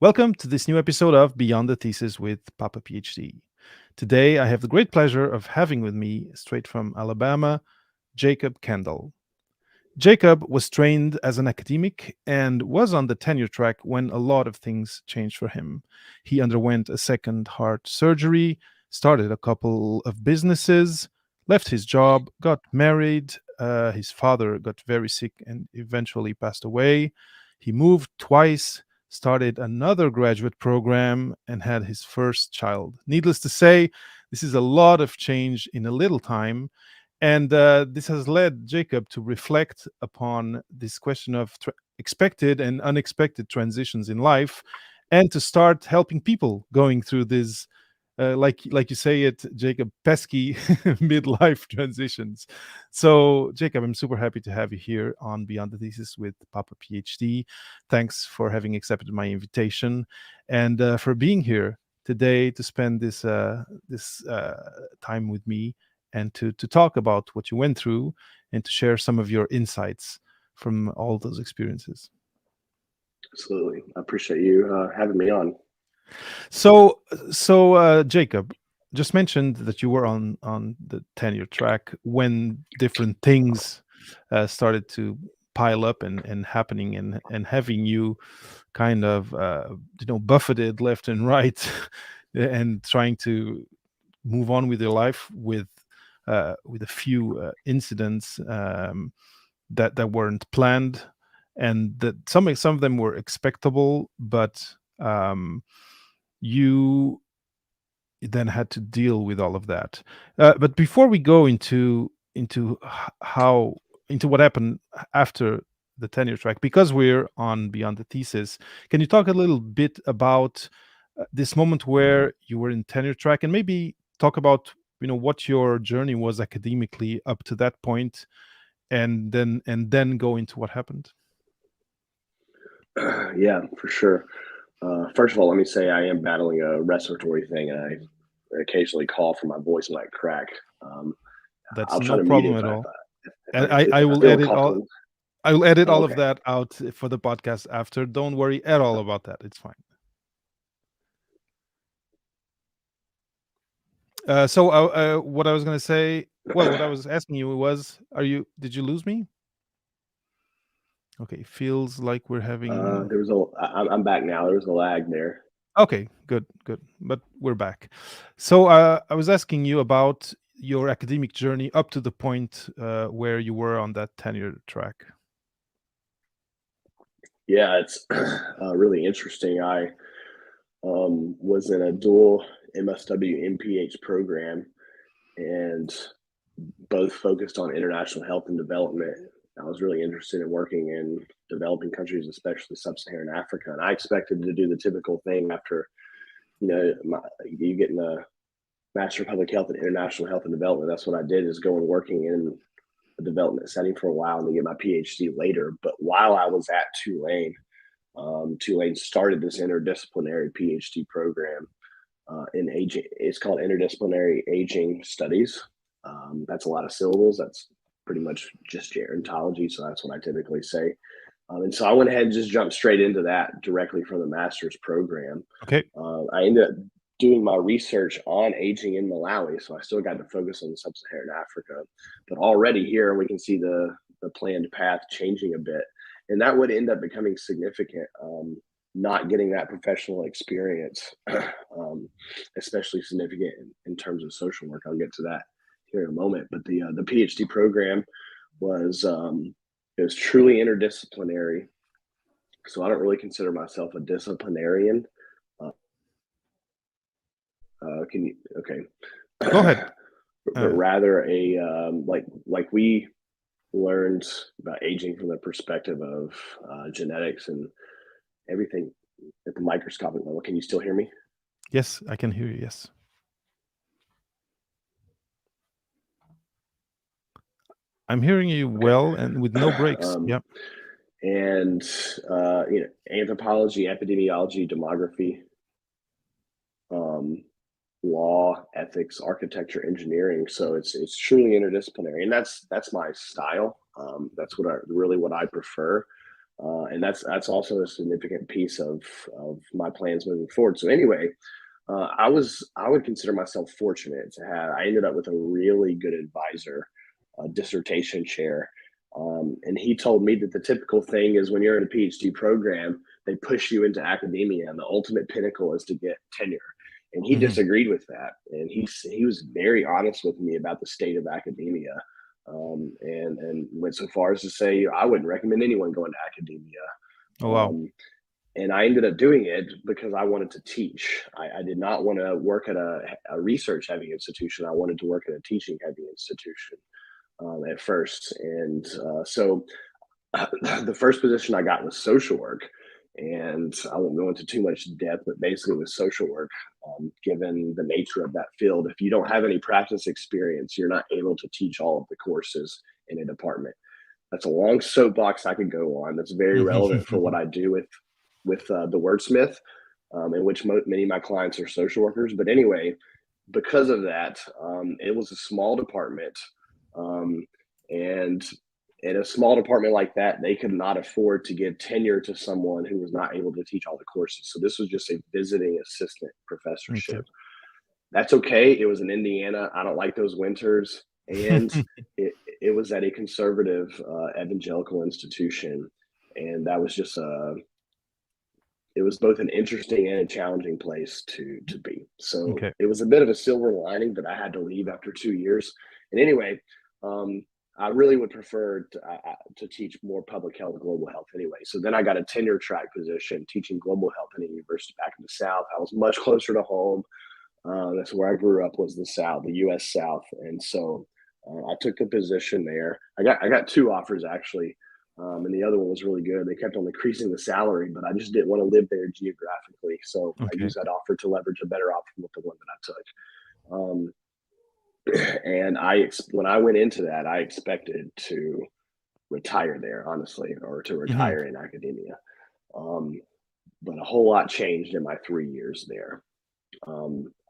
Welcome to this new episode of Beyond the Thesis with Papa PhD. Today, I have the great pleasure of having with me, straight from Alabama, Jacob Kendall. Jacob was trained as an academic and was on the tenure track when a lot of things changed for him. He underwent a second heart surgery, started a couple of businesses, left his job, got married. His father got very sick and eventually passed away. He moved twice, started another graduate program, and had his first child. Needless to say, this is a lot of change in a little time. And this has led Jacob to reflect upon this question of expected and unexpected transitions in life, and to start helping people going through this, like you say it, Jacob, pesky midlife transitions. So, Jacob, I'm super happy to have you here on Beyond the Thesis with Papa PhD. Thanks for having accepted my invitation and for being here today to spend this time with me and to talk about what you went through and to share some of your insights from all those experiences. Absolutely. I appreciate you having me on. So, Jacob just mentioned that you were on the tenure track when different things started to pile up and happening and having you kind of buffeted left and right and trying to move on with your life with a few incidents that weren't planned, and that some of them were expectable, but you then had to deal with all of that. But before we go how into what happened after the tenure track, because we're on Beyond the Thesis, can you talk a little bit about this moment where you were in tenure track, and maybe talk about what your journey was academically up to that point, and then go into what happened? Yeah, for sure. First of all, let me say I am battling a respiratory thing, and I occasionally cough and my voice might crack. Um, That's I'll try no to mute it problem at if all. I And I if I will feel edit all comfortable. I will edit Oh, all of okay. that out for the podcast after. Don't worry at all about that. It's fine. So, what I was going to say, well, what I was asking you was, did you lose me? Okay, feels like we're having. There was I'm back now. There was a lag there. Okay, good, good. But we're back. So, I was asking you about your academic journey up to the point where you were on that tenure track. Yeah, it's really interesting. I was in a dual MSW MPH program, and both focused on international health and development. I was really interested in working in developing countries, especially sub-Saharan Africa. And I expected to do the typical thing after, you get in the Master of Public Health and International Health and Development. That's what I did, is go and working in a development setting for a while and then get my PhD later. But while I was at Tulane, Tulane started this interdisciplinary PhD program in aging. It's called Interdisciplinary Aging Studies. That's a lot of syllables. That's pretty much just gerontology. So that's what I typically say. And so I went ahead and just jumped straight into that directly from the master's program. Okay. I ended up doing my research on aging in Malawi. So I still got to focus on sub-Saharan Africa. But already here we can see the planned path changing a bit. And that would end up becoming significant. Not getting that professional experience, especially significant in terms of social work. I'll get to that here in a moment. But the PhD program was it was truly interdisciplinary. So I don't really consider myself a disciplinarian. Uh, can you okay? Go ahead. But rather a like we learned about aging from the perspective of genetics and everything at the microscopic level. Can you still hear me? Yes, I can hear you. Yes. I'm hearing you Okay. well and with no breaks. um, Yeah. and anthropology, epidemiology, demography, um, law, ethics, architecture, engineering. So it's truly interdisciplinary, and that's my style. That's what I prefer. And that's also a significant piece of my plans moving forward. So anyway, I would consider myself fortunate to have. I ended up with a really good advisor, a dissertation chair, and he told me that the typical thing is when you're in a PhD program, they push you into academia, and the ultimate pinnacle is to get tenure. And he Hmm. disagreed with that, and he was very honest with me about the state of academia, and went so far as to say I wouldn't recommend anyone going to academia. Oh wow. Um, and I ended up doing it because I wanted to teach. I did not want to work at a research heavy institution. I wanted to work at a teaching heavy institution at first. And so the first position I got was social work. And I won't go into too much depth, but basically it was social work. Given the nature of that field, if you don't have any practice experience, you're not able to teach all of the courses in a department. That's a long soapbox I could go on. That's very relevant for what I do with the wordsmith, in which many of my clients are social workers. But anyway, because of that, it was a small department, um, and in a small department like that, they could not afford to give tenure to someone who was not able to teach all the courses. So this was just a visiting assistant Okay. professorship. That's okay. It was in Indiana. I don't like those winters, and it was at a conservative evangelical institution, and that was just a it was both an interesting and a challenging place to be. So Okay. it was a bit of a silver lining, but I had to leave after 2 years. And anyway, um, I really would prefer to teach more public health, global health anyway. So then I got a tenure track position teaching global health in a university back in the South. I was much closer to home. That's where I grew up, was the South, the U.S. South, and so I took the position there. I got two offers actually, and the other one was really good. They kept on increasing the salary, but I just didn't want to live there geographically, so I Okay. used that offer to leverage a better option with the one that I took. And when I went into that, I expected to retire there, honestly, or to Hmm. retire in academia. Um, but a whole lot changed in my 3 years there.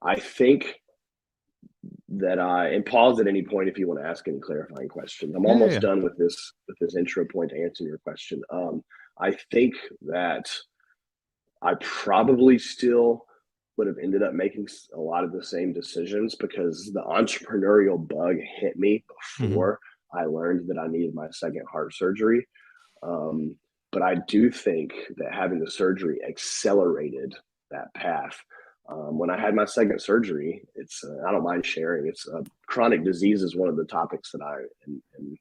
I think that I and pause at any point if you want to ask any clarifying questions. I'm Yeah, yeah, almost yeah. done with this intro point to answer your question. I think that I probably still would have ended up making a lot of the same decisions because the entrepreneurial bug hit me Hmm. before I learned that I needed my second heart surgery. Um, but I do think that having the surgery accelerated that path. When I had my second surgery, I don't mind sharing. It's chronic disease is one of the topics that I am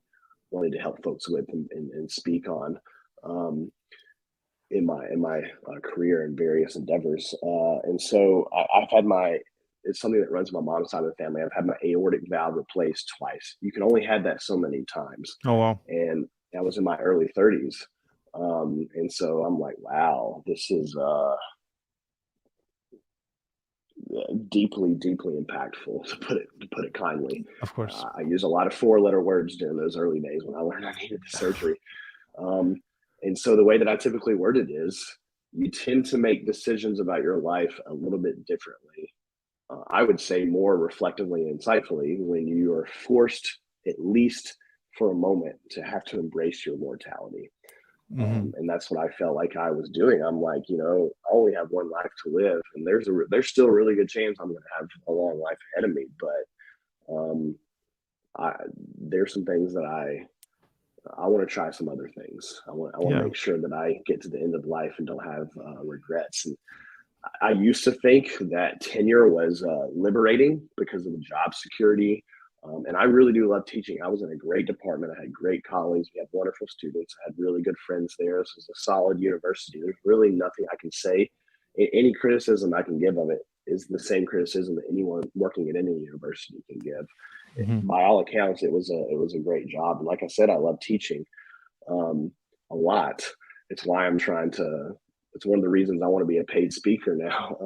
wanting to help folks with and speak on um, in my career and various endeavors. And so I've had my it's something that runs my mom's side of the family. I've had my aortic valve replaced twice. You can only have that so many times, Oh wow. and that was in my early 30s. And so I'm like, wow, this is deeply, deeply impactful to put it kindly. Of course. I use a lot of four-letter words during those early days when I learned I needed the surgery. Um, and so the way that I typically word it is, you tend to make decisions about your life a little bit differently. I would say more reflectively and insightfully when you are forced, at least for a moment, to have to embrace your mortality. Hmm. And that's what I felt like I was doing. I'm like, I only have one life to live, and there's still a really good chance I'm going to have a long life ahead of me. But um, I, there's some things that I want to try some other things. I want to Yeah. make sure that I get to the end of life and don't have regrets. And I used to think that tenure was liberating because of the job security. And I really do love teaching. I was in a great department. I had great colleagues. We had wonderful students. I had really good friends there. This was a solid university. There's really nothing I can say. Any criticism I can give of it is the same criticism that anyone working at any university can give. Hmm. By all accounts, it was a great job. And like I said, I love teaching um, a lot. It's why I'm trying to. It's one of the reasons I want to be a paid speaker now.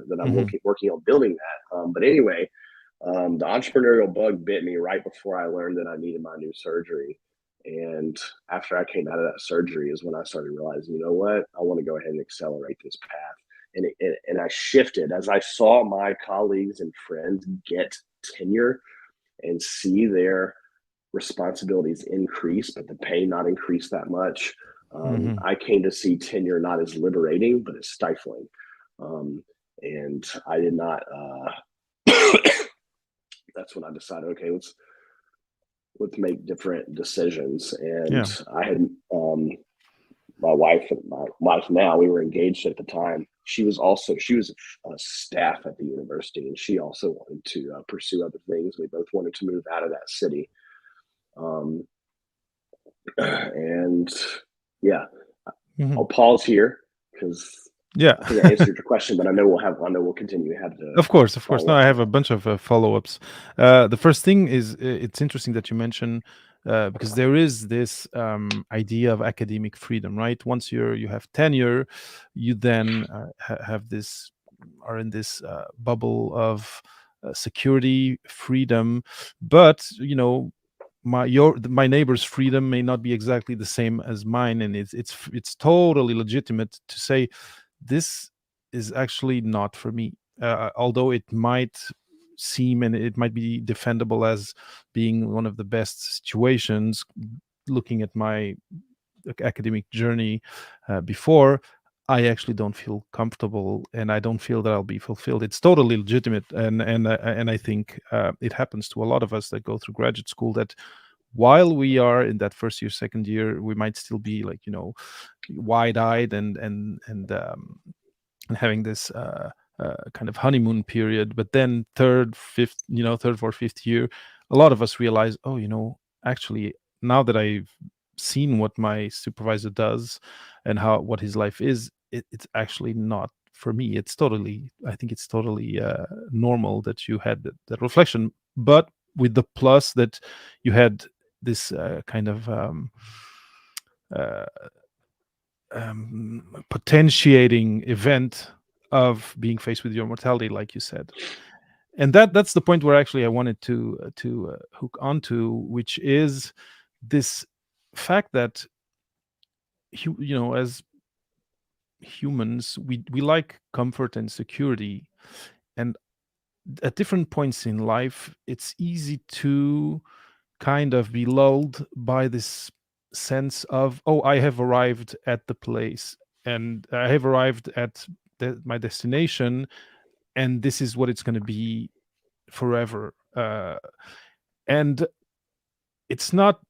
That I'm Hmm. working on building that. But anyway, the entrepreneurial bug bit me right before I learned that I needed my new surgery. And after I came out of that surgery is when I started realizing, you know what, I want to go ahead and accelerate this path. And I shifted as I saw my colleagues and friends get tenure and see their responsibilities increase, but the pay not increase that much. Hmm. I came to see tenure not as liberating, but as stifling. Um, and I did not. That's when I decided, okay, let's make different decisions. And Yeah. I had my wife and my wife now, we were engaged at the time. She was a staff at the university, and she also wanted to pursue other things. We both wanted to move out of that city. Um, and yeah, Hmm. I'll pause here because Yeah. I think I answered your question, but I know we'll continue to have to Of course, of course. No, follow I up have on a that. bunch of follow-ups. The first thing is it's interesting that you mention because there is this idea of academic freedom, right? Once you have tenure, you then have this are in this bubble of security, freedom, but my neighbor's freedom may not be exactly the same as mine, and it's totally legitimate to say this is actually not for me, although it might seem and it might be defendable as being one of the best situations looking at my academic journey before. I actually don't feel comfortable, and I don't feel that I'll be fulfilled. It's totally legitimate, and I think it happens to a lot of us that go through graduate school, that while we are in that first year, second year, we might still be like, wide-eyed and having this kind of honeymoon period. But then third, fourth, fifth year, a lot of us realize, oh, actually, now that I've seen what my supervisor does and how what his life is, it's actually not for me. I think it's totally normal that you had that reflection, but with the plus that you had this kind of uh, potentiating event of being faced with your mortality, like you said. And that's the point where actually I wanted to hook onto, which is this fact that as humans, we like comfort and security, and at different points in life it's easy to kind of be lulled by this sense of, oh, I have arrived at the place, and I have arrived at my destination, and this is what it's going to be forever. And it's not,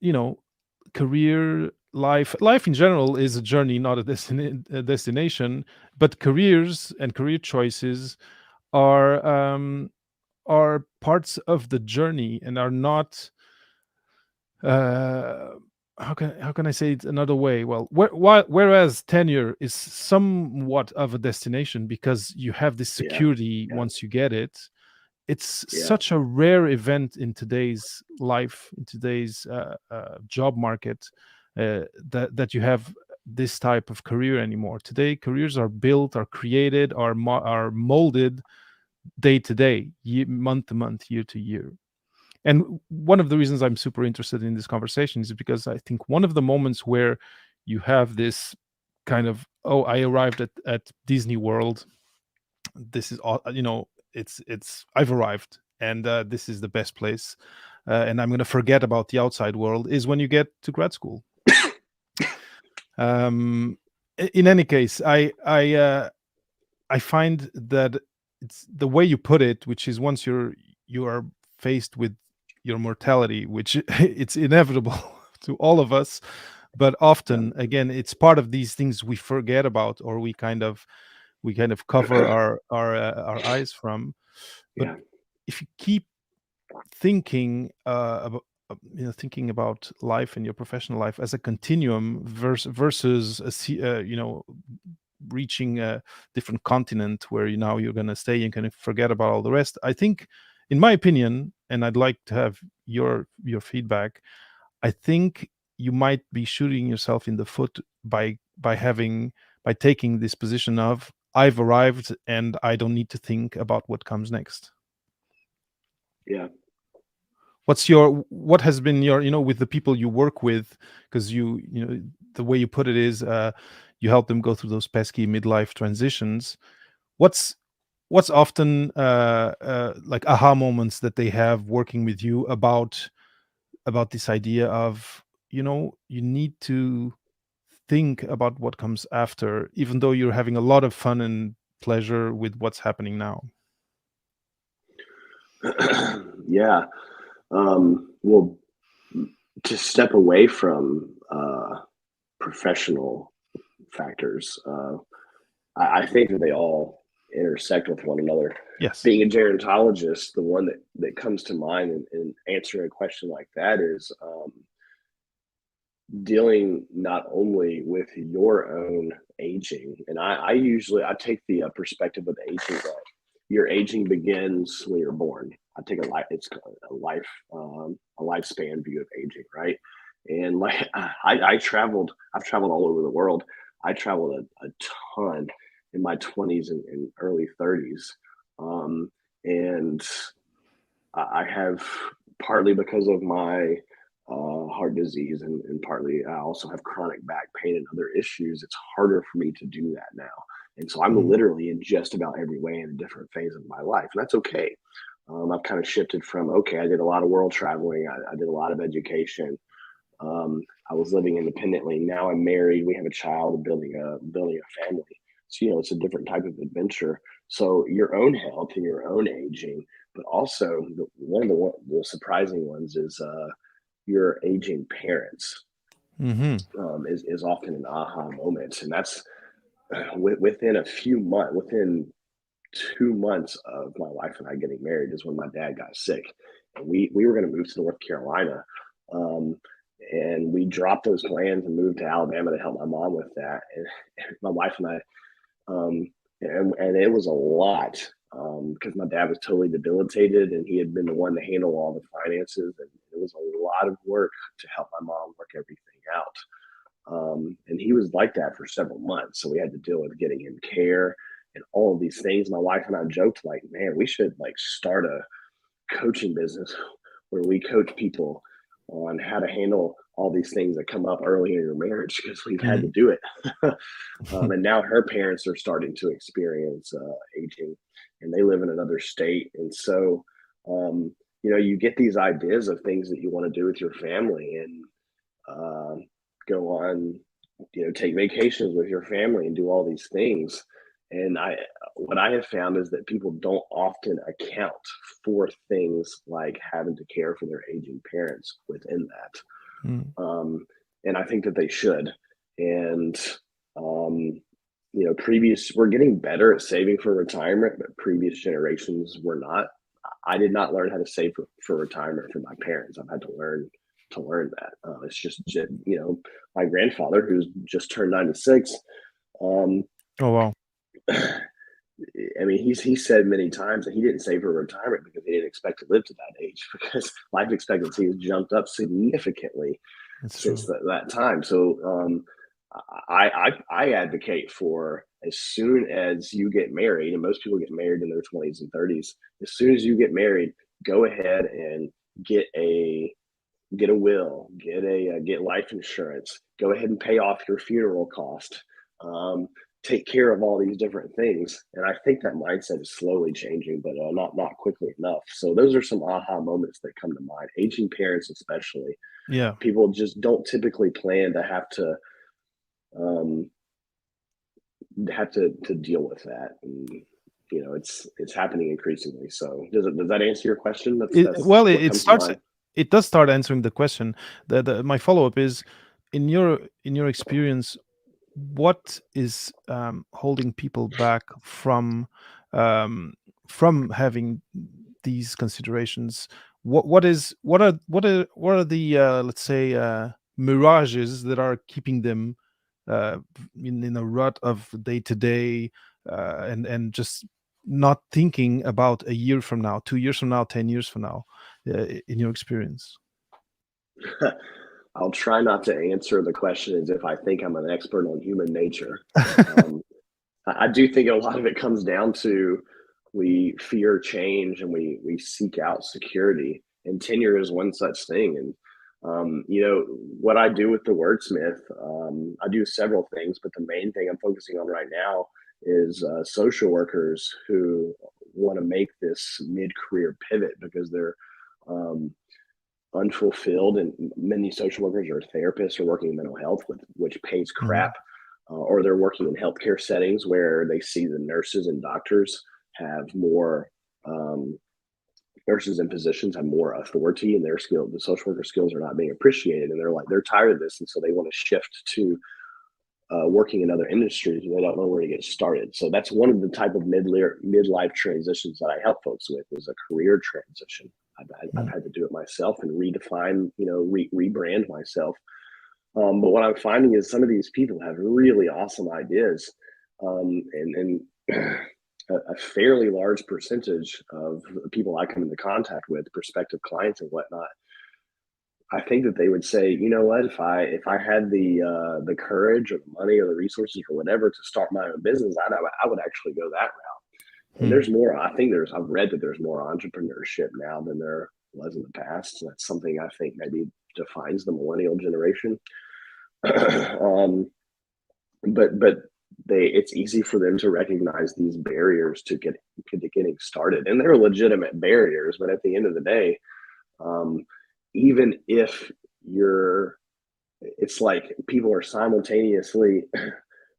career life in general is a journey, not a destination. But careers and career choices are parts of the journey and are not uh how can I say it another way? Well, whereas tenure is somewhat of a destination because you have this Yeah, security yeah, once you get it. It's yeah, such a rare event in today's life, in today's job market, that you have this type of career anymore. Today, careers are built, are created, are molded day to day, month to month, year to year. And one of the reasons I'm super interested in this conversation is because I think one of the moments where you have this kind of, oh, I arrived at Disney World. This is all, it's I've arrived, and this is the best place, and I'm going to forget about the outside world, is when you get to grad school. In any case, I find that it's the way you put it, which is once you are faced with your mortality, which it's inevitable to all of us, but yeah, often again it's part of these things we forget about, or we kind of cover our eyes from. But yeah, if you keep thinking thinking about life and your professional life as a continuum versus reaching a different continent where you're going to stay and kind of forget about all the rest. I think, in my opinion, and I'd like to have your feedback, I think you might be shooting yourself in the foot by taking this position of, I've arrived and I don't need to think about what comes next. yeah, What has been your, with the people you work with, because the way you put it is, you help them go through those pesky midlife transitions. What's often like aha moments that they have working with you about this idea of, you need to think about what comes after, even though you're having a lot of fun and pleasure with what's happening now? Yeah. Well, to step away from professional factors, I think that they all intersect with one another. Yes. Being a gerontologist, the one that comes to mind in answering a question like that is dealing not only with your own aging, and I usually I take the perspective of aging that your aging begins when you're born. I take a life it's a life a lifespan view of aging, right? And like I've traveled all over the world. I traveled a ton in my 20s and early 30s, and I have, partly because of my heart disease, and partly I also have chronic back pain and other issues. It's harder for me to do that now. And so I'm Mm. literally in just about every way in a different phase of my life. And that's okay. I've kind of shifted from, okay, I did a lot of world traveling, I did a lot of education. I was living independently. Now I'm married. We have a child, building a family. So it's a different type of adventure. So your own health and your own aging, but also one of the surprising ones is your aging parents, Hmm. is often an aha moment, and that's within a few months, within 2 months of my wife and I getting married is when my dad got sick, and we were going to move to North Carolina, um, and we dropped those plans and moved to Alabama to help my mom with that. And my wife and I, um, and it was a lot, because my dad was totally debilitated, and he had been the one to handle all the finances, and it was a lot of work to help my mom work everything out. And he was like that for several months. So we had to deal with getting him care and all of these things. My wife and I joked like, man, we should like start a coaching business where we coach people on how to handle all these things that come up early in your marriage, because we've had to Hmm. do it. And now her parents are starting to experience aging, and they live in another state. And so, you get these ideas of things that you want to do with your family, and um, go on, take vacations with your family and do all these things. And what I have found is that people don't often account for things like having to care for their aging parents within that. Mm. And I think that they should. And, um, we're getting better at saving for retirement, but previous generations were not. I did not learn how to save for retirement from my parents. I've had to learn that. It's just, my grandfather, who's just turned 96. Um, Oh, wow. I mean, he said many times that he didn't save for retirement because he didn't expect to live to that age, because life expectancy has jumped up significantly That's since true. that time. So, I advocate for, as soon as you get married, and most people get married in their 20s and 30s. As soon as you get married, go ahead and get a get a will, get life insurance, go ahead and pay off your funeral cost, take care of all these different things. And I think that mindset is slowly changing, but not quickly enough. So those are some aha moments that come to mind. Aging parents, especially, Yeah. people just don't typically plan to um, have to deal with that. And it's happening increasingly. So does that answer your question? That's Well, what it comes to starts. mind. It does start answering the question. My follow up is, in your experience, what is holding people back um, from having these considerations? What are the let's say mirages that are keeping them in a rut of day to day, and just not thinking about a year from now, 2 years from now, 10 years from now, in your experience? I'll try not to answer the question as if I think I'm an expert on human nature. Um, I do think a lot of it comes down to, we fear change, and we seek out security, and tenure is one such thing. And what I do with the wordsmith, I do several things, but the main thing I'm focusing on right now is social workers who want to make this mid-career pivot, because um, unfulfilled, and many social workers or therapists are working in mental health, which pays crap, Mm, or they're working in healthcare settings where they see the nurses and doctors have more. Nurses and physicians have more authority, and their skill, the social worker skills, are not being appreciated, and they're tired of this, and so they want to shift to working in other industries, and they don't know where to get started. So that's one of the type of midlife transitions that I help folks with, is a career transition. I've mm, had to do it myself and redefine, rebrand myself. But what I'm finding is some of these people have really awesome ideas, and a fairly large percentage of the people I come into contact with, prospective clients and whatnot, I think that they would say, you know what, if I had the courage or the money or the resources or whatever to start my own business, I would actually go that route. And mm. there's more. I think I've read that there's more entrepreneurship now than there was in the past. That's something I think maybe defines the millennial generation. um, but it's easy for them to recognize these barriers to getting started, and they're legitimate barriers. But at the end of the day, um, even if you're it's like people are simultaneously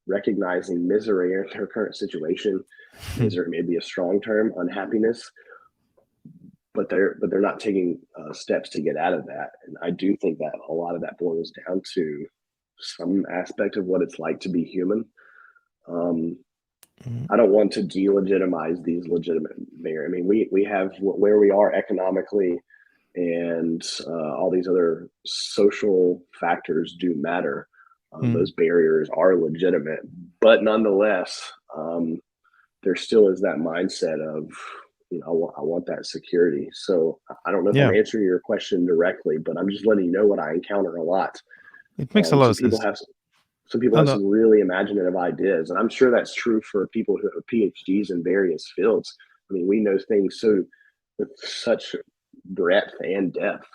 recognizing misery in their current situation. Misery may be a strong term, unhappiness, but they're not taking steps to get out of that. And I do think that a lot of that boils down to some aspect of what it's like to be human. um, Mm. I don't want to delegitimize these legitimate barriers. I mean, we have where we are economically, and all these other social factors do matter. Mm. Those barriers are legitimate, but nonetheless, there still is that mindset of, I want that security. So I don't know if I'm Yeah, answering your question directly, but I'm just letting you know what I encounter a lot. it makes a lot Some of people sense. have some people Oh, have no, some really imaginative ideas, and I'm sure that's true for people who have PhDs in various fields. I mean, we know things so with such breadth and depth,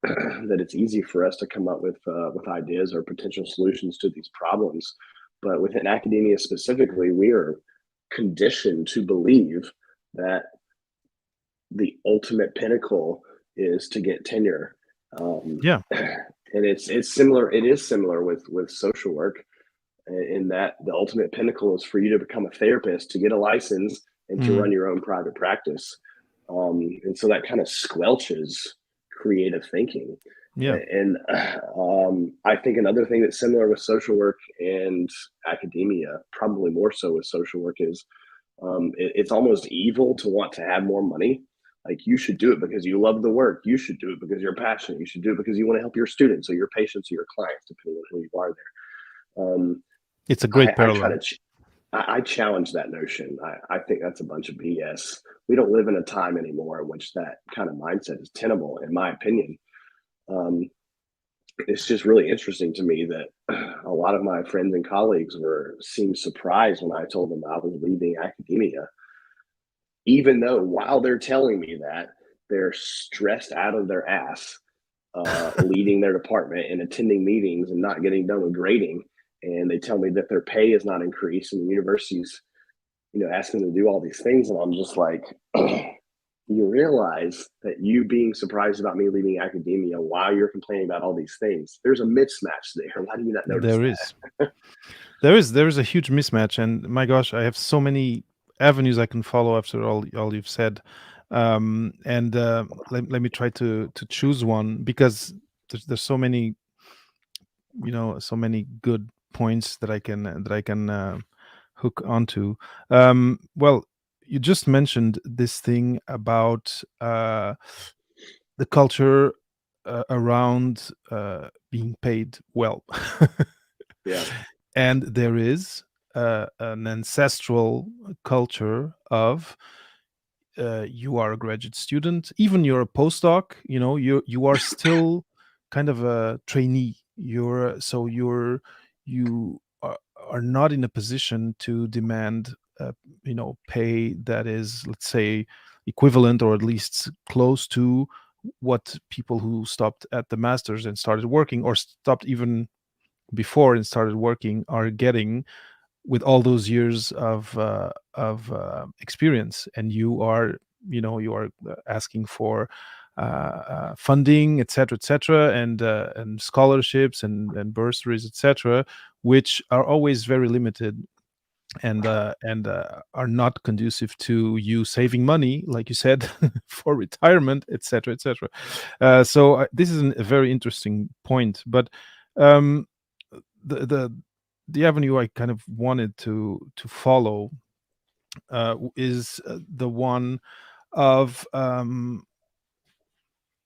that it's easy for us to come up with ideas or potential solutions to these problems. But within academia specifically, we are conditioned to believe that the ultimate pinnacle is to get tenure. yeah. And it's similar. It is similar with social work, in that the ultimate pinnacle is for you to become a therapist, to get a license, and to Mm, run your own private practice. And so that kind of squelches creative thinking. yeah. And I think another thing that's similar with social work and academia, probably more so with social work, is it's almost evil to want to have more money. Like, you should do it because you love the work. You should do it because you're passionate. You should do it because you want to help your students or your patients or your clients, depending on who you are there. It's a I, great I try parallel. to I challenge that notion. I think that's a bunch of BS. We don't live in a time anymore in which that kind of mindset is tenable, in my opinion. Um, it's just really interesting to me that a lot of my friends and colleagues seemed surprised when I told them I was leaving academia, even though while they're telling me that, they're stressed out of their ass, leading their department and attending meetings and not getting done with grading. And they tell me that their pay is not increased, and the university's, asking them to do all these things. And I'm just like, you realize that you being surprised about me leaving academia while you're complaining about all these things, there's a mismatch there. Why do you not notice There is. that? There is a huge mismatch, and my gosh, I have so many avenues I can follow after all you've said. And let me try to choose one, because there's so many, so many good points that I can hook onto. Well, you just mentioned this thing about the culture around being paid well. Yeah. And there is an ancestral culture of, you are a graduate student, even you're a postdoc, you are still kind of a trainee. You are not in a position to demand pay that is, let's say, equivalent or at least close to what people who stopped at the masters and started working, or stopped even before and started working, are getting, with all those years of experience. And you are asking for funding, etc., and scholarships and bursaries, etc., which are always very limited and are not conducive to you saving money, like you said, for retirement, etc., etc. So this is a very interesting point, but um, the the the avenue I kind of wanted to follow is the one of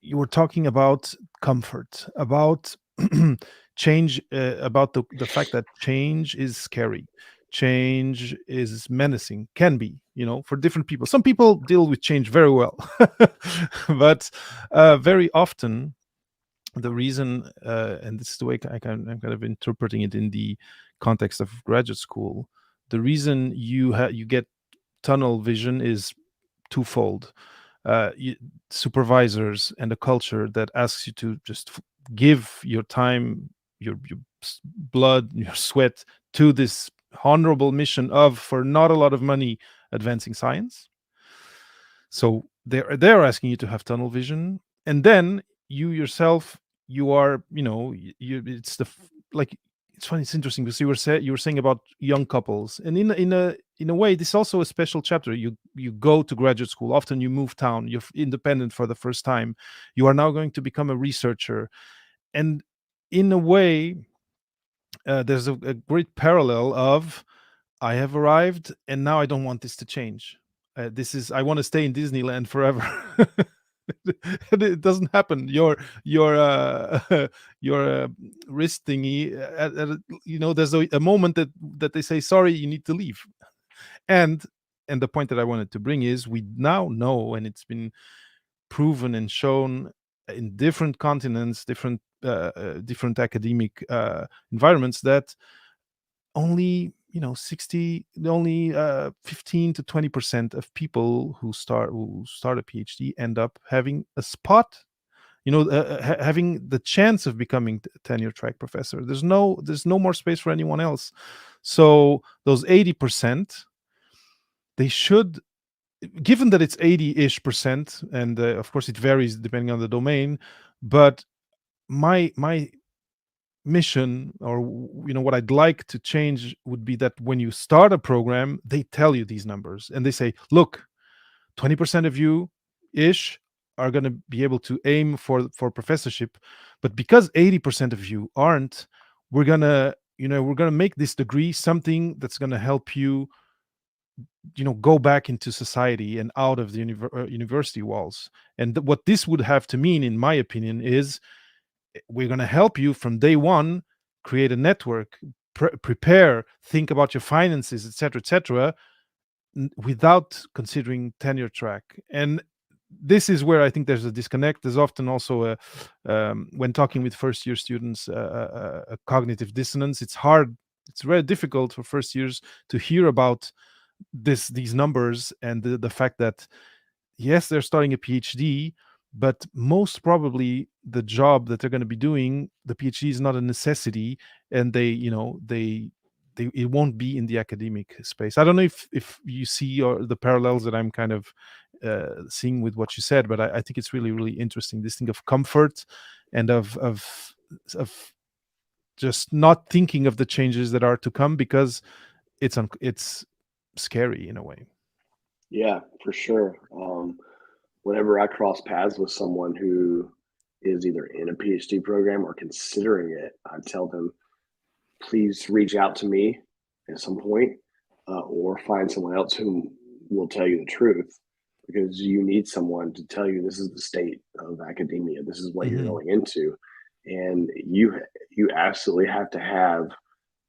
you were talking about comfort, about change, about the fact that change is scary, change is menacing, can be, for different people. Some people deal with change very well, but very often the reason, and this is the way I'm kind of interpreting it in the context of graduate school, the reason you get tunnel vision is twofold. Supervisors and a culture that asks you to just give your time, your blood, your sweat to this honorable mission of, for not a lot of money, advancing science. So they're asking you to have tunnel vision, and then you yourself, you are, it's like, it's funny, it's interesting because you were saying about young couples, and in a way, this is also a special chapter. You go to graduate school, often you move town, you're independent for the first time, you are now going to become a researcher, and in a way, there's a great parallel of, I have arrived, and now I don't want this to change. This is, I want to stay in Disneyland forever. And it doesn't happen. Your your wrist thingy. There's a moment that they say, sorry, you need to leave. And and the point that I wanted to bring is, we now know, and it's been proven and shown in different continents, different academic environments, that only 15 to 20% of people who start a PhD end up having a spot, having the chance of becoming a tenure track professor. There's no more space for anyone else. So those 80%, they should, given that it's 80-ish percent, and of course it varies depending on the domain, but my mission, or what I'd like to change, would be that when you start a program, they tell you these numbers, and they say, look, 20% of you ish are going to be able to aim for professorship, but because 80% of you aren't, we're going to make this degree something that's going to help you, go back into society and out of the university walls. And what this would have to mean, in my opinion, is, we're going to help you from day one create a network, prepare, think about your finances, etc., etc., without considering tenure track. And this is where I think there's a disconnect. There's often also when talking with first year students, a cognitive dissonance. It's hard, it's very difficult for first years to hear about these numbers, and the fact that, yes, they're starting a PhD, but most probably the job that they're going to be doing, the PhD is not a necessity, and they it won't be in the academic space. I don't know if you see, or the parallels that I'm kind of seeing with what you said, but I think it's really, really interesting, this thing of comfort, and of just not thinking of the changes that are to come, because it's scary in a way. Yeah, for sure. Whenever I cross paths with someone who is either in a PhD program or considering it, I tell them, please reach out to me at some point, or find someone else who will tell you the truth, because you need someone to tell you this is the state of academia, this is what you're Hmm. going into, and you absolutely have to have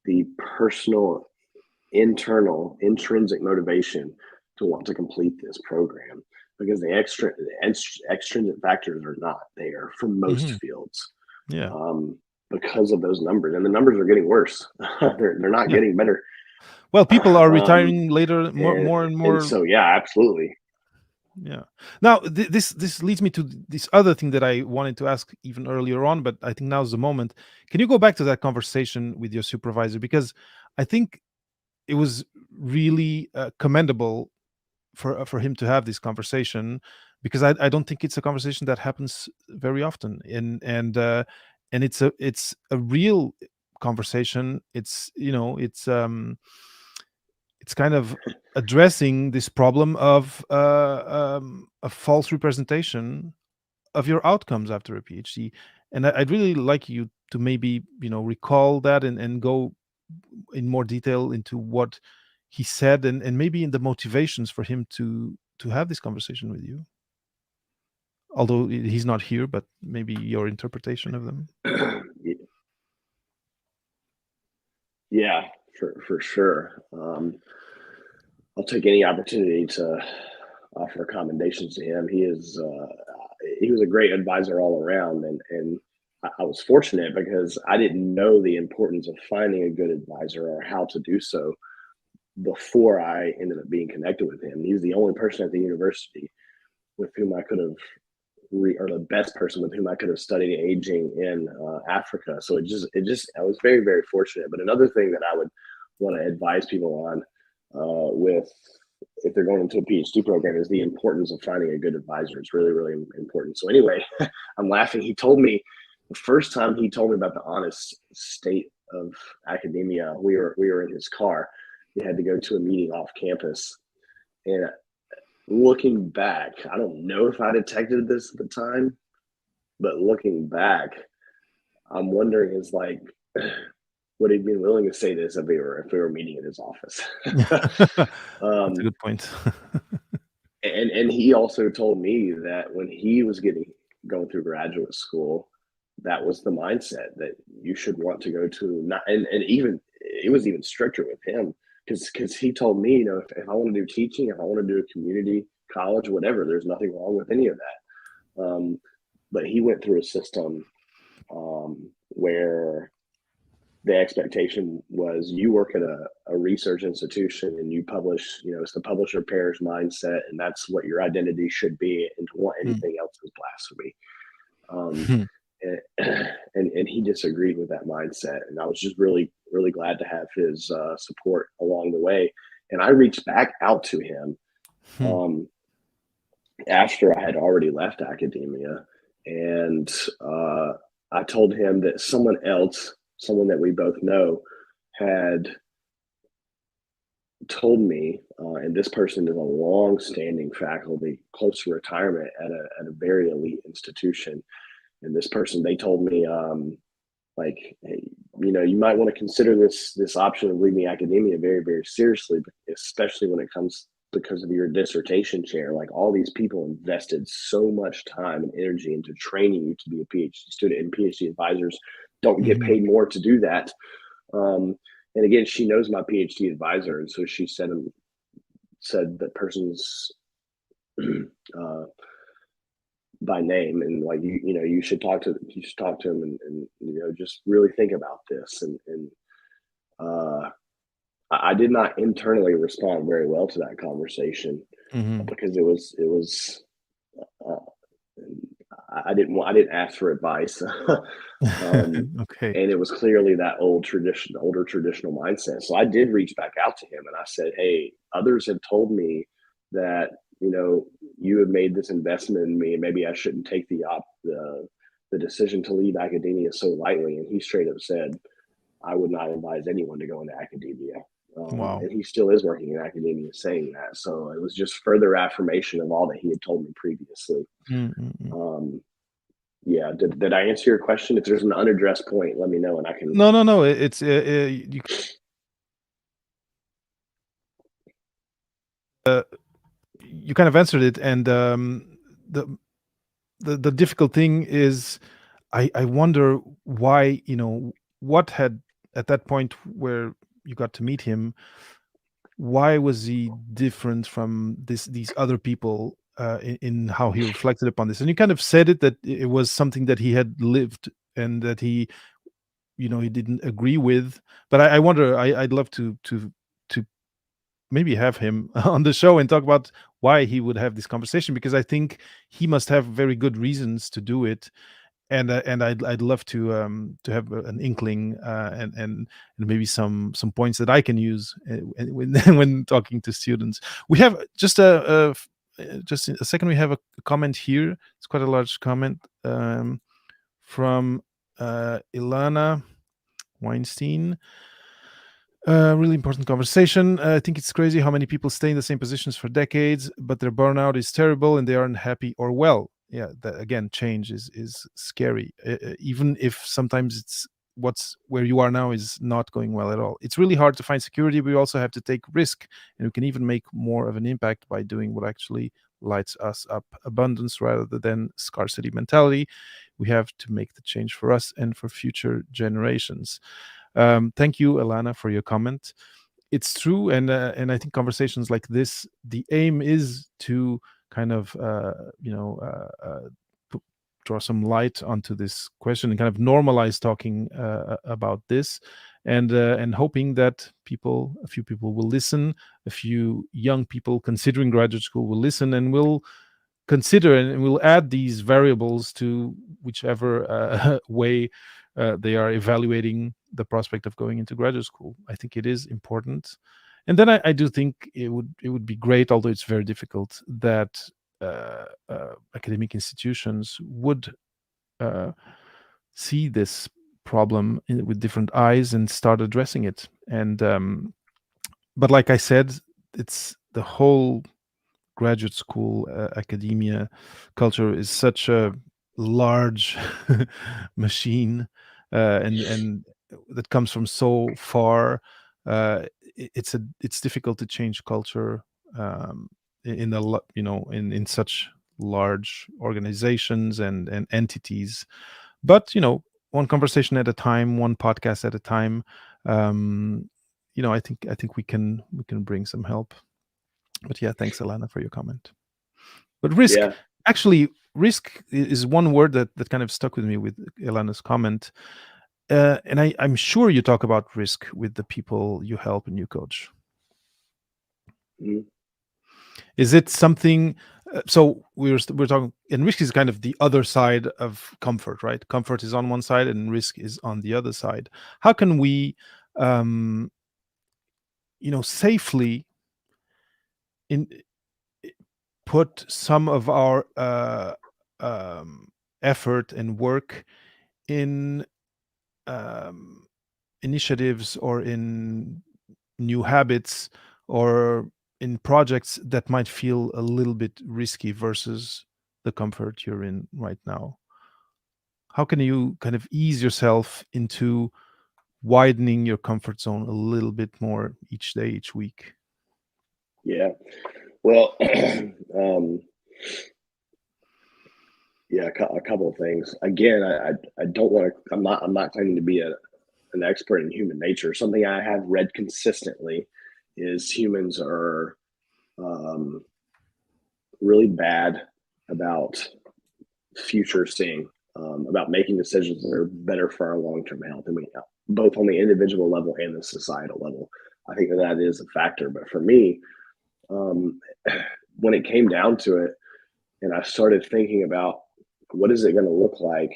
the personal, internal, intrinsic motivation to want to complete this program, because extrinsic factors are not there for most Hmm. fields, Yeah. um, because of those numbers, and the numbers are getting worse. They're not Yeah. getting better. Well, people are um, retiring later, and more and and more. so yeah, absolutely. Yeah. Now, this leads me to this other thing that I wanted to ask even earlier on, but I think now's the moment. Can you go back to that conversation with your supervisor, because I think it was really commendable for him to have this conversation, because I don't think it's a conversation that happens very often. And it's a real conversation. It's kind of addressing this problem of a false representation of your outcomes after a PhD. And I'd really like you to maybe recall that, and go in more detail into what he said, and maybe in the motivations for him to have this conversation with you. Although he's not here, but maybe your interpretation of them. Yeah, for sure. I'll take any opportunity to offer commendations to him. He was a great advisor all around, and I was fortunate because I didn't know the importance of finding a good advisor or how to do so before I ended up being connected with him. He was the only person at the university with whom I could have or the best person with whom I could have studied aging in Africa. So I was very, very fortunate. But another thing that I would want to advise people on with if they're going into a PhD program is the importance of finding a good advisor. It's really, really important. So anyway, I'm laughing. He told me the first time he told me about the honest state of academia, we were in his car. We had to go to a meeting off campus. And looking back, I don't know if I detected this at the time, but looking back, I'm wondering is like, would he be willing to say this if we were meeting in his office? That's a good point. and he also told me that when he was going through graduate school, that was the mindset that you should want to go to. Not and even it was even stricter with him because he told me, if I want to do teaching, if I want to do a community college, whatever, there's nothing wrong with any of that. But he went through a system where the expectation was you work at a research institution and you publish, it's the publisher pairs mindset, and that's what your identity should be, and to want anything else is blasphemy. And he disagreed with that mindset, and I was just really, really glad to have his support along the way. And I reached back out to him after I had already left academia, and I told him that someone that we both know, had told me, and this person is a long-standing faculty, close to retirement at a very elite institution. And this person, they told me, like, hey, you might want to consider this option of leaving academia very, very seriously, especially when it comes because of your dissertation chair. Like, all these people invested so much time and energy into training you to be a PhD student, and PhD advisors don't get paid more to do that. And again, she knows my PhD advisor, and so she said that person's by name, and like you should talk to him, and just really think about this. And I did not internally respond very well to that conversation because it was I didn't ask for advice. Okay. And it was clearly that older traditional mindset. So I did reach back out to him and I said, hey, others have told me that, you have made this investment in me, and maybe I shouldn't take the decision to leave academia so lightly. And he straight up said, I would not advise anyone to go into academia. Wow. And he still is working in academia saying that. So it was just further affirmation of all that he had told me previously. Yeah. Did I answer your question? If there's an unaddressed point, let me know and I can. No. It's you kind of answered it, and the difficult thing is, I wonder why, what had at that point where you got to meet him, why was he different from these other people in how he reflected upon this? And you kind of said it, that it was something that he had lived, and that he didn't agree with. But I wonder, I'd love to maybe have him on the show and talk about why he would have this conversation, because I think he must have very good reasons to do it. And I'd love to have an inkling, and maybe some points that I can use when when talking to students. We have just just a second. We have a comment here. It's quite a large comment from Ilana Weinstein. Really important conversation. I think it's crazy how many people stay in the same positions for decades, but their burnout is terrible and they aren't happy or well. Yeah, that, again, change is scary. Even if sometimes it's what's where you are now is not going well at all. It's really hard to find security. We also have to take risk, and we can even make more of an impact by doing what actually lights us up: abundance rather than scarcity mentality. We have to make the change for us and for future generations. Thank you, Alana, for your comment. It's true, and I think conversations like this, the aim is to kind of draw some light onto this question and kind of normalize talking about this, and hoping that a few people will listen, a few young people considering graduate school will listen and will consider and we'll add these variables to whichever way they are evaluating the prospect of going into graduate school. I think it is important, and then I do think it would be great, although it's very difficult, that academic institutions would see this problem with different eyes and start addressing it. And but like I said, it's the whole graduate school academia culture is such a large machine, and that comes from so far. It's difficult to change culture in in such large organizations and entities. But one conversation at a time, one podcast at a time. um I think we can bring some help. But yeah, thanks, Alana, for your comment. But risk, Yeah. actually, risk is one word that kind of stuck with me with Alana's comment. And I'm sure you talk about risk with the people you help and you coach. Mhm. Is it something? So we're talking, and risk is kind of the other side of comfort, right? Comfort is on one side, and risk is on the other side. How can we, um, safely in put some of our um, effort and work in um, initiatives or in new habits or in projects that might feel a little bit risky versus the comfort you're in right now? How can you kind of ease yourself into widening your comfort zone a little bit more each day, each week? Yeah. Well, yeah, a couple of things. Again, I don't want to. I'm not claiming to be an expert in human nature. Something I have read consistently is humans are um, really bad about future seeing, about making decisions that are better for our long term health. I mean, both on the individual level and the societal level. I think that is a factor. But for me, um, when it came down to it, and I started thinking about what is it going to look like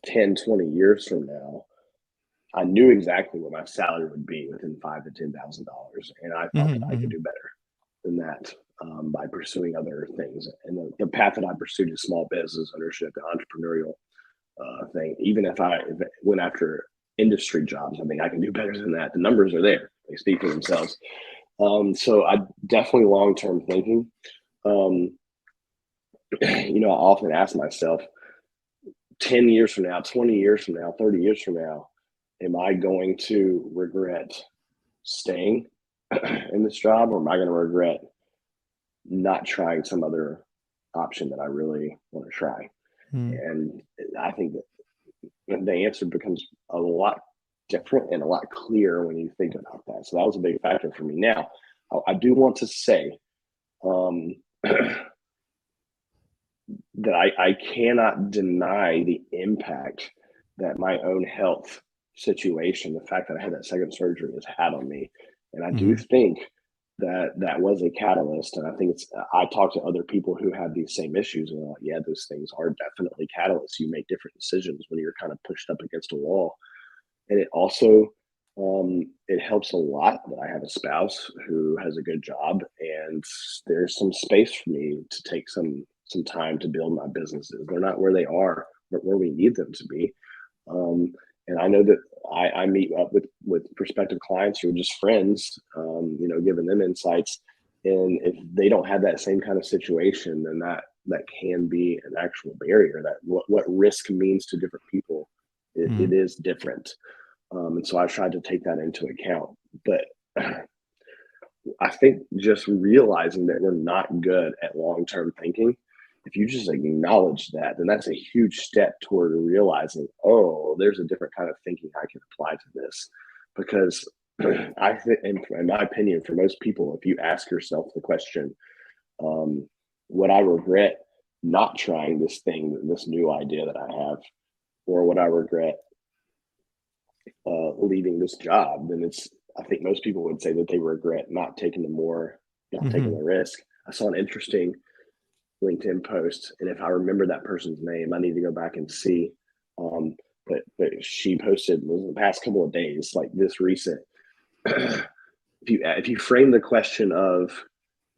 10, 20 years from now, I knew exactly what my salary would be within $5,000 to $10,000, and I thought that I could Hmm. do better than that by pursuing other things. And the path that I pursued is small business ownership and entrepreneurial thing. Even if I went after industry jobs, I think I can do better than that. The numbers are there; they speak for themselves. So I definitely long term thinking. Um, I often ask myself, 10 years from now, 20 years from now, 30 years from now, am I going to regret staying in this job, or am I going to regret not trying some other option that I really want to try? Mm. And I think that the answer becomes a lot different and a lot clearer when you think about that. So that was a big factor for me. Now, I do want to say um, that I cannot deny the impact that my own health situation, the fact that I had that second surgery, has had on me. And I do Hmm. think that that was a catalyst. And I think I talk to other people who have these same issues, and they're like, yeah, those things are definitely catalysts. You make different decisions when you're kind of pushed up against a wall. And it also It helps a lot that I have a spouse who has a good job, and there's some space for me to take some time to build my businesses. They're not where they are, but where we need them to be. Um, and I know that I meet up with prospective clients or just friends, giving them insights. And if they don't have that same kind of situation, then that can be an actual barrier. That what risk means to different people, it Mhm. is different. And so I tried to take that into account. But I think just realizing that we're not good at long term thinking, if you just acknowledge that, then that's a huge step toward realizing, oh, there's a different kind of thinking I can apply to this. Because I think, in my opinion, for most people, if you ask yourself the question, um, would I regret not trying this thing, this new idea that I have, or would I regret leaving this job, then it's I think most people would say that they regret not taking Mhm. the risk. I saw an interesting LinkedIn post, and if I remember that person's name, I need to go back and see. Um, but she posted, it was in the past couple of days, like this recent. If you frame the question of,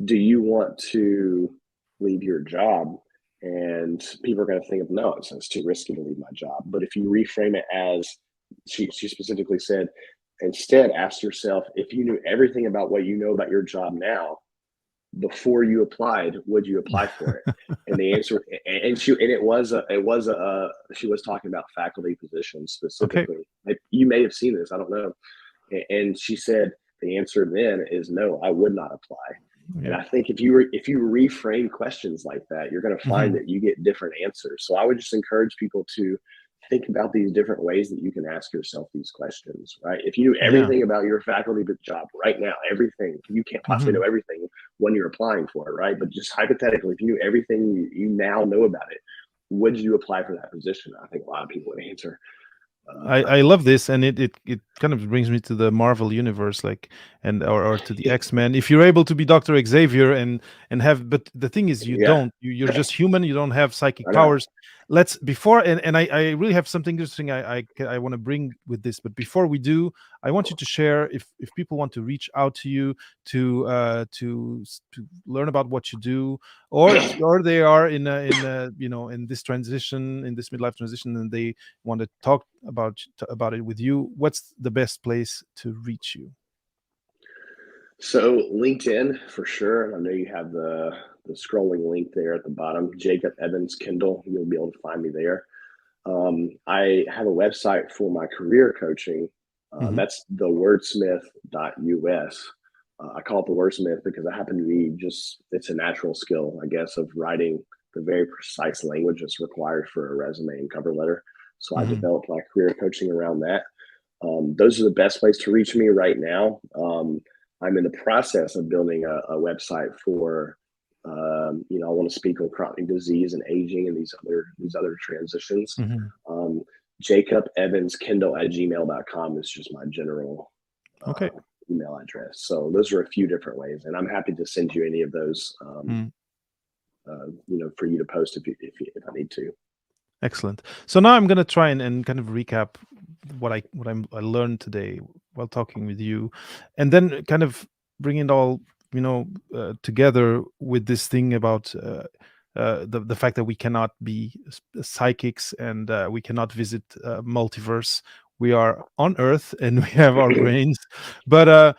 do you want to leave your job? And people are going to think of, no, it's too risky to leave my job. But if you reframe it as, she specifically said, instead ask yourself, if you knew everything about what you know about your job now before you applied, would you apply for it? And the answer, and she was talking about faculty positions Okay. specifically. You may have seen this, I don't know. And she said the answer then is no, I would not apply. And Yeah. I think if you reframe questions like that, you're going to find Mhm. that you get different answers. So I would just encourage people to think about these different ways that you can ask yourself these questions, right? If you knew Yeah. everything about your faculty job right now, everything, you can't possibly Mhm. know everything when you're applying for it, right? But just hypothetically, if you knew everything you now know about it, would you apply for that position? I think a lot of people would answer no. I love this, and it kind of brings me to the Marvel universe, like, and or to the X-Men. If you're able to be Doctor Xavier and have, but the thing is, you Yeah, don't. You're just human. You don't have psychic I know. powers. Let's before and I really have something interesting I want to bring with this. But before we do, I want you to share if people want to reach out to you to learn about what you do, or they are in this transition, in this midlife transition, and they want to talk about it with you, what's the best place to reach you? So LinkedIn for sure. I know you have the scrolling link there at the bottom. Jacob Evans Kendall. You'll be able to find me there. I have a website for my career coaching. Hmm. That's thewordsmith.us. I call it the wordsmith because I happen to be it's a natural skill, I guess, of writing the very precise language that's required for a resume and cover letter. So I Hmm. developed my career coaching around that. Those are the best place to reach me right now. I'm in the process of building a website for, I want to speak on chronic disease and aging and these other transitions. Hmm. Um, Jacob Evans Kendall at gmail.com is just my general Okay. email address. So those are a few different ways, and I'm happy to send you any of those, Mm. for you to post if I need to. Excellent. So now I'm going to try and kind of recap I learned today while talking with you, and then kind of bring it all together with this thing about the fact that we cannot be psychics, and we cannot visit multiverse. We are on Earth and we have our brains, but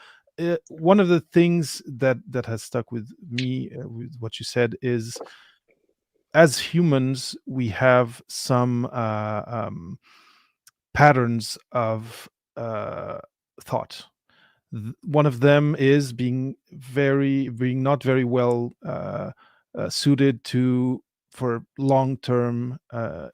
one of the things that has stuck with me, with what you said, is as humans, we have some patterns of uh, thought. One of them is being not very well suited to for long term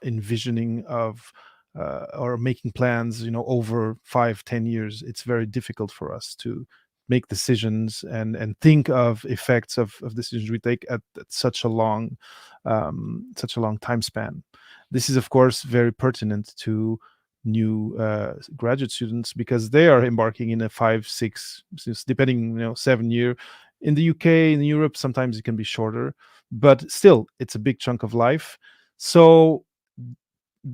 envisioning of or making plans, over 5-10 years. It's very difficult for us to make decisions and think of effects of decisions we take at such a long time span. This is of course very pertinent to new graduate students, because they are embarking in a 5-6, depending, 7 year. In the UK, in Europe, sometimes it can be shorter, but still it's a big chunk of life. So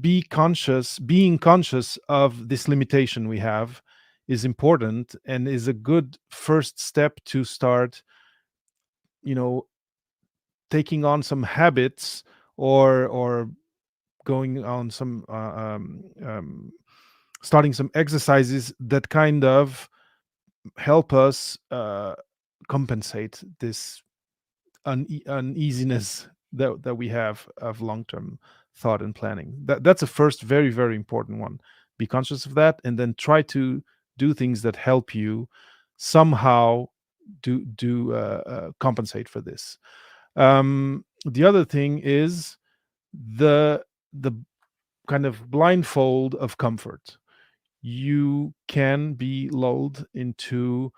being conscious of this limitation we have is important and is a good first step to start, you know, taking on some habits, or going on some starting some exercises that kind of help us compensate this uneasiness that we have of long-term thought and planning. That's a first very, very important one. Be conscious of that, and then try to do things that help you somehow compensate for this. The other thing is the kind of blindfold of comfort. You can be lulled into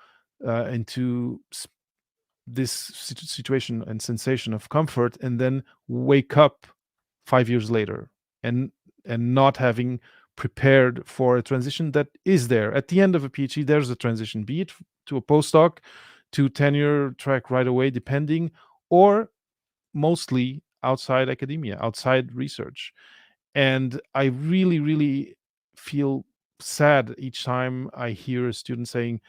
this situation and sensation of comfort, and then wake up 5 years later, and not having prepared for a transition that is there at the end of a PhD. There's a transition, be it to a postdoc, to tenure track right away, depending, or mostly outside academia, outside research. And I really, really feel sad each time I hear a student saying,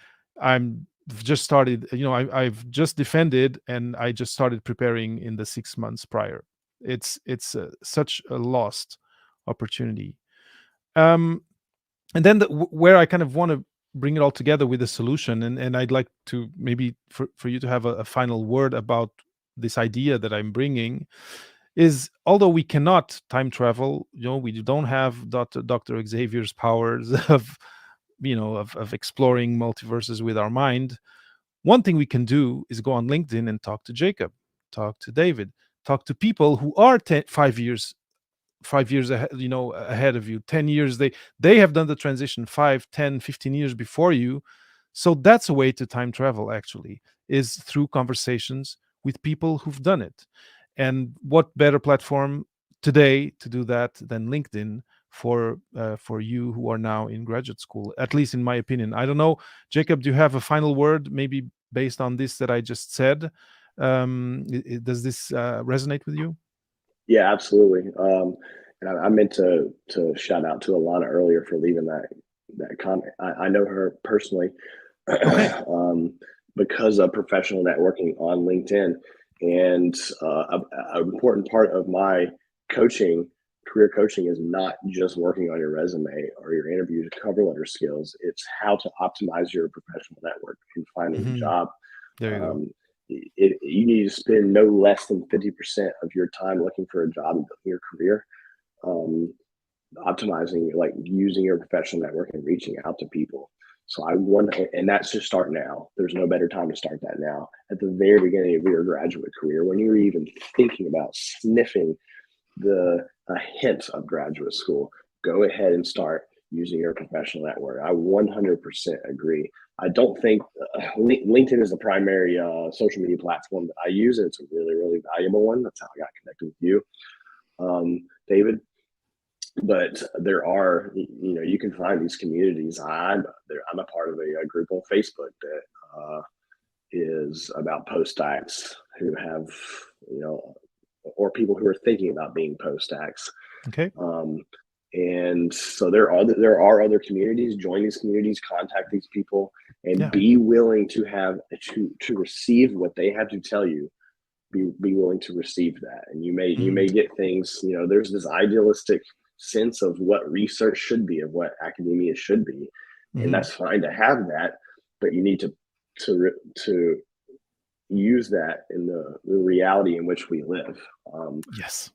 I'm just started, I've just defended and I just started preparing in the 6 months prior. It's such a lost opportunity. um and then where I kind of want to bring it all together with a solution, and I'd like to maybe for you to have a final word about this idea that I'm bringing, is, although we cannot time travel, we don't have Dr. Xavier's powers of, of exploring multiverses with our mind. One thing we can do is go on LinkedIn and talk to Jacob, talk to David, talk to people who are 5 years ahead, ahead of you, 10 years. They have done the transition 5, 10, 15 years before you. So that's a way to time travel, actually, is through conversations with people who've done it. And what better platform today to do that than LinkedIn for you who are now in graduate school, at least in my opinion. I don't know, Jacob, do you have a final word, maybe based on this that I just said? Does this resonate with you? Yeah, absolutely. And I meant to shout out to Alana earlier for leaving that comment. I know her personally, Okay. because of professional networking on LinkedIn, and an important part of my coaching, career coaching, is not just working on your resume or your interview cover letter skills. It's how to optimize your professional network in finding a Hmm. job. There you go. Um, you need to spend no less than 50% of your time looking for a job and building your career, um, optimizing, like using your professional network and reaching out to people. So I want, and that's to start now. There's no better time to start that now, at the very beginning of your graduate career, when you're even thinking about sniffing the a hint of graduate school. Go ahead and start using your professional network. I 100% agree. I don't think LinkedIn is the primary social media platform that I use, and it's a really, really valuable one. That's how I got connected with you, David. But there are, you can find these communities. I'm a part of a group on Facebook that is about postdocs who have, or people who are thinking about being postdocs. Okay. And so there are other communities. Join these communities, contact these people, and Yeah. be willing to receive what they have to tell you. Be willing to receive that, and you may get things. There's this idealistic sense of what research should be, of what academia should be, and Hmm. that's fine to have that, but you need to use that in the reality in which we live. Yes.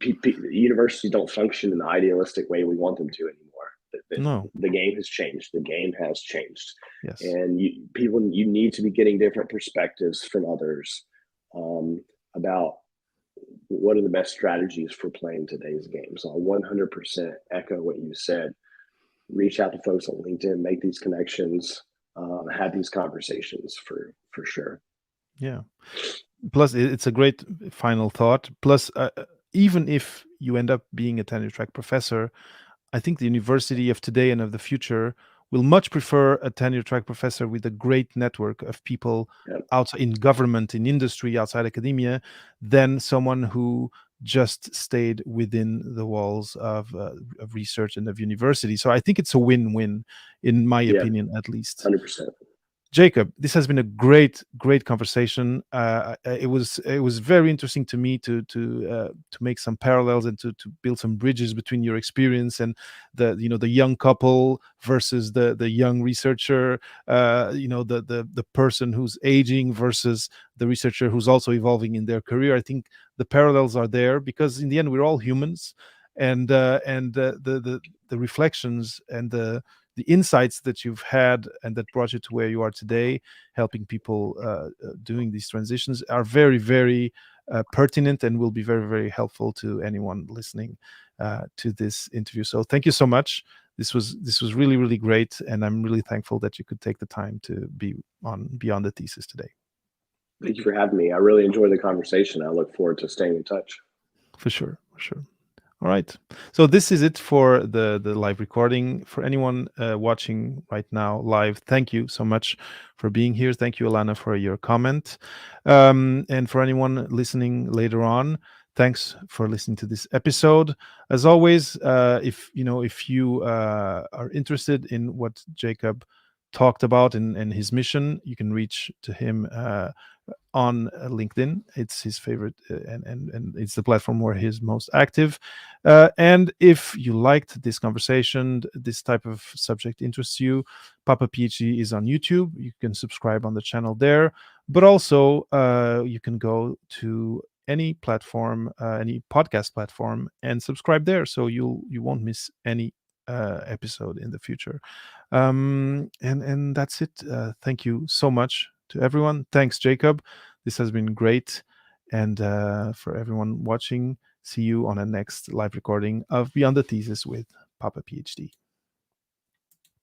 Universities don't function in the idealistic way we want them to anymore. No. The game has changed. The game has changed, Yes. and you need to be getting different perspectives from others, about what are the best strategies for playing today's game. So I 100% echo what you said. Reach out to folks on LinkedIn, make these connections, have these conversations for sure. Yeah. Plus, it's a great final thought. Plus, even if you end up being a tenure track professor, I think the university of today and of the future will much prefer a tenure track professor with a great network of people Yep. outside, in government, in industry, outside academia, than someone who just stayed within the walls of research and of university. So I think it's a win-win, in my Yeah, opinion, at least. 100%. Jacob, this has been a great conversation. It was very interesting to me to make some parallels and to build some bridges between your experience and the young couple versus the young researcher. The person who's aging versus the researcher who's also evolving in their career. I think the parallels are there because in the end we're all humans, and the reflections and the insights that you've had and that brought you to where you are today, helping people doing these transitions, are very pertinent and will be very helpful to anyone listening to this interview. So thank you so much. This was really great, and I'm really thankful that you could take the time to be on Beyond the Thesis today. Thank you for having me. I really enjoyed the conversation. I look forward to staying in touch. For sure. All right. So this is it for the live recording. For anyone watching right now live, thank you so much for being here. Thank you, Alana, for your comment. And for anyone listening later on, thanks for listening to this episode. As always, if you are interested in what Jacob talked about and his mission, you can reach to him on LinkedIn. It's his favorite, and it's the platform where he's most active. And if you liked this conversation, this type of subject interests you, Papa PhD is on YouTube. You can subscribe on the channel there, but also you can go to any platform, any podcast platform, and subscribe there, so you won't miss any episode in the future. And that's it. Thank you so much to everyone. Thanks, Jacob. This has been great. And for everyone watching, see you on a next live recording of Beyond the Thesis with Papa PhD.